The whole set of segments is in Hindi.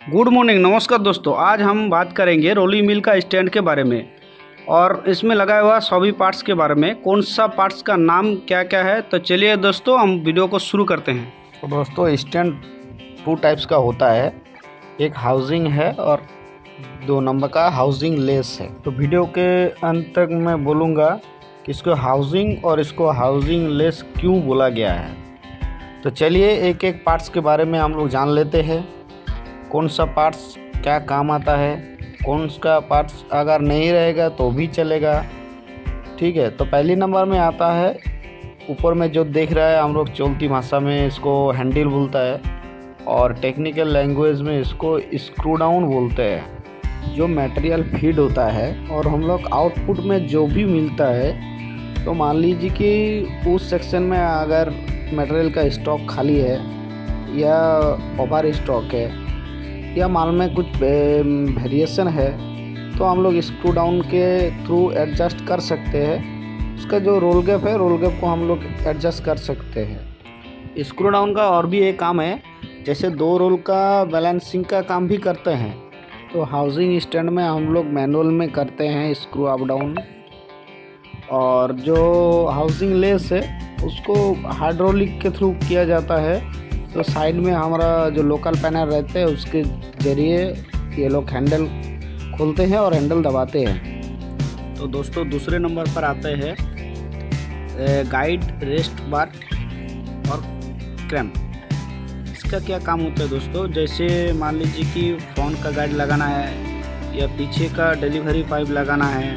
गुड मॉर्निंग, नमस्कार दोस्तों। आज हम बात करेंगे रोलिंग मिल का स्टैंड के बारे में और इसमें लगाया हुआ सभी पार्ट्स के बारे में। कौन सा पार्ट्स का नाम क्या क्या है, तो चलिए दोस्तों हम वीडियो को शुरू करते हैं। तो दोस्तों स्टैंड 2 टाइप्स का होता है, एक हाउसिंग है और 2 नंबर का हाउसिंग लेस है। तो वीडियो के अंत तक मैं बोलूँगा कि इसको हाउसिंग और इसको हाउसिंग लेस क्यों बोला गया है। तो चलिए एक एक पार्ट्स के बारे में हम लोग जान लेते हैं। कौन सा पार्ट्स क्या काम आता है, कौन सा पार्ट्स अगर नहीं रहेगा तो भी चलेगा, ठीक है। तो पहली नंबर में आता है, ऊपर में जो देख रहा है हम लोग चलती भाषा में इसको हैंडल बोलता है और टेक्निकल लैंग्वेज में इसको स्क्रू डाउन बोलते हैं। जो मटेरियल फीड होता है और हम लोग आउटपुट में जो भी मिलता है, तो मान लीजिए कि उस सेक्शन में अगर मटेरियल का स्टॉक खाली है या ओवर स्टॉक है या माल में कुछ वेरिएशन है, तो हम लोग स्क्रू डाउन के थ्रू एडजस्ट कर सकते हैं। उसका जो रोल गैप है, रोल गैप को हम लोग एडजस्ट कर सकते हैं। स्क्रू डाउन का और भी एक काम है, जैसे 2 रोल का बैलेंसिंग का काम भी करते हैं। तो हाउसिंग स्टैंड में हम लोग मैनुअल में करते हैं स्क्रू अप डाउन, और जो हाउसिंग लेस है उसको हाइड्रोलिक के थ्रू किया जाता है। तो साइड में हमारा जो लोकल पैनल रहते हैं उसके ज़रिए ये लोग हैंडल खोलते हैं और हैंडल दबाते हैं। तो दोस्तों दूसरे नंबर पर आते हैं गाइड, रेस्ट बार और क्रैम्प। इसका क्या काम होता है दोस्तों, जैसे मान लीजिए कि फ्रंट का गाइड लगाना है या पीछे का डिलीवरी पाइप लगाना है,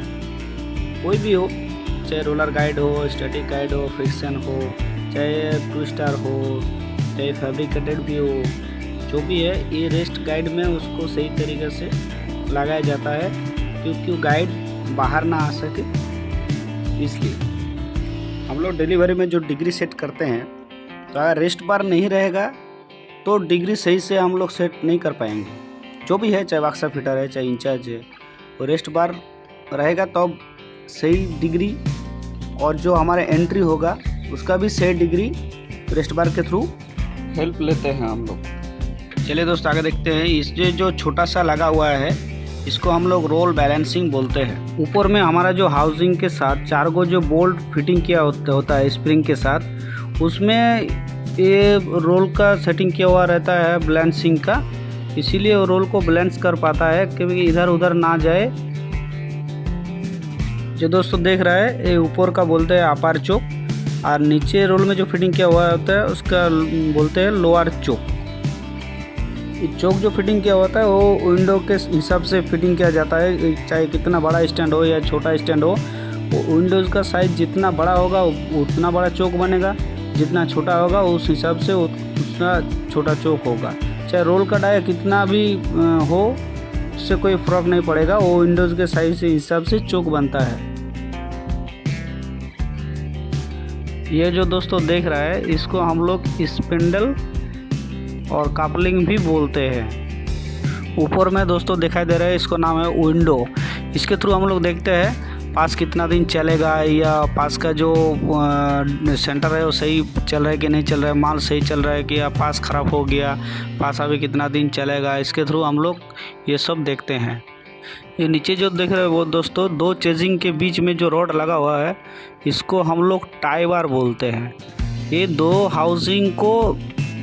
कोई भी हो, चाहे रोलर गाइड हो, स्टैटिक गाइड हो, फ्रिक्शन हो, चाहे ट्विस्टर हो, चाहे फैब्रिकेटेड भी हो, जो भी है, ये रेस्ट गाइड में उसको सही तरीके से लगाया जाता है क्योंकि गाइड बाहर ना आ सके। इसलिए हम लोग डिलीवरी में जो डिग्री सेट करते हैं, तो अगर रेस्ट बार नहीं रहेगा तो डिग्री सही से हम लोग सेट नहीं कर पाएंगे। जो भी है, चाहे वाक्सा फिटर है, चाहे इंचार्ज है, तो रेस्ट बार रहेगा तो सही डिग्री, और जो हमारे एंट्री होगा उसका भी सही डिग्री रेस्ट बार के थ्रू हेल्प लेते हैं हम लोग। चलिए दोस्त आगे देखते हैं। इस जो छोटा सा लगा हुआ है इसको हम लोग रोल बैलेंसिंग बोलते हैं। ऊपर में हमारा जो हाउसिंग के साथ 4 गो जो बोल्ट फिटिंग किया होता है स्प्रिंग के साथ, उसमें ये रोल का सेटिंग किया हुआ रहता है बैलेंसिंग का, इसीलिए वो रोल को बैलेंस कर पाता है क्योंकि इधर उधर ना जाए। जो दोस्तों देख रहा है, ये ऊपर का बोलते हैं अपर चोक, और नीचे रोल में जो फिटिंग किया हुआ होता है उसका बोलते हैं लोअर चोक। ये चोक जो फिटिंग किया होता है वो विंडो के हिसाब से फिटिंग किया जाता है, चाहे कितना बड़ा स्टैंड हो या छोटा स्टैंड हो, वो विंडोज़ का साइज़ जितना बड़ा होगा उतना बड़ा चोक बनेगा, जितना छोटा होगा उस हिसाब से उतना छोटा चोक होगा। चाहे रोल का डाया कितना भी हो, उससे कोई फ़र्क नहीं पड़ेगा, वो विंडोज़ के साइज़ के हिसाब से चोक बनता है। ये जो दोस्तों देख रहा है, इसको हम लोग स्पिंडल और कपलिंग भी बोलते हैं। ऊपर में दोस्तों दिखाई दे रहा है, इसको नाम है विंडो। इसके थ्रू हम लोग देखते हैं पास कितना दिन चलेगा, या पास का जो सेंटर है वो सही चल रहा है कि नहीं चल रहा है, माल सही चल रहा है कि या पास ख़राब हो गया, पास अभी कितना दिन चलेगा। इसके थ्रू हम लोग ये सब देखते हैं। ये नीचे जो देख रहे हैं वो दोस्तों 2 चेजिंग के बीच में जो रॉड लगा हुआ है, इसको हम लोग टाई बार बोलते हैं। ये 2 हाउसिंग को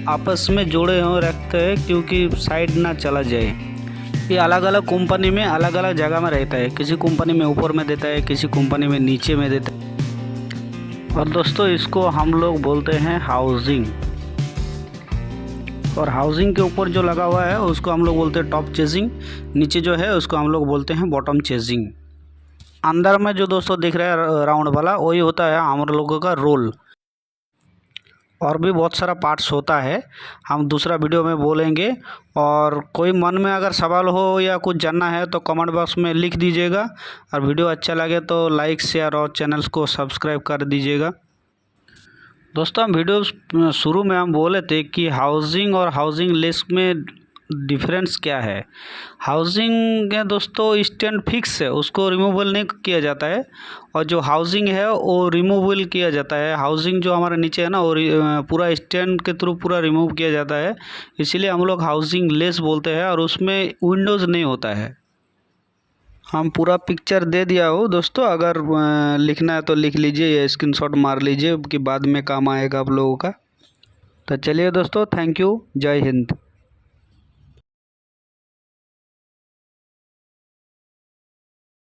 आपस में जोड़े हुए रखते हैं क्योंकि साइड ना चला जाए। ये अलग अलग कंपनी में अलग अलग जगह में रहता है, किसी कंपनी में ऊपर में देता है, किसी कंपनी में नीचे में देता है। और दोस्तों इसको हम लोग बोलते हैं हाउसिंग, और हाउसिंग के ऊपर जो लगा हुआ है उसको हम लोग बोलते हैं टॉप चेजिंग, नीचे जो है उसको हम लोग बोलते हैं बॉटम चेजिंग। अंदर में जो दोस्तों दिख रहा है राउंड वाला, वही होता है हम लोगों का रोल। और भी बहुत सारा पार्ट्स होता है, हम दूसरा वीडियो में बोलेंगे। और कोई मन में अगर सवाल हो या कुछ जानना है तो कमेंट बॉक्स में लिख दीजिएगा, और वीडियो अच्छा लगे तो लाइक, शेयर और चैनल को सब्सक्राइब कर दीजिएगा। दोस्तों हम वीडियो शुरू में हम बोले थे कि हाउसिंग और हाउसिंग लेस में डिफरेंस क्या है। हाउसिंग है दोस्तों स्टैंड फिक्स है, उसको रिमूवल नहीं किया जाता है, और जो हाउसिंग है वो रिमूवल किया जाता है। हाउसिंग जो हमारे नीचे है ना वो पूरा स्टैंड के थ्रू पूरा रिमूव किया जाता है, इसीलिए हम लोग हाउसिंग लेस बोलते हैं, और उसमें विंडोज़ नहीं होता है। हम पूरा पिक्चर दे दिया हो दोस्तों, अगर लिखना है तो लिख लीजिए या स्क्रीनशॉट मार लीजिए कि बाद में काम आएगा आप लोगों का। तो चलिए दोस्तों, थैंक यू, जय हिंद।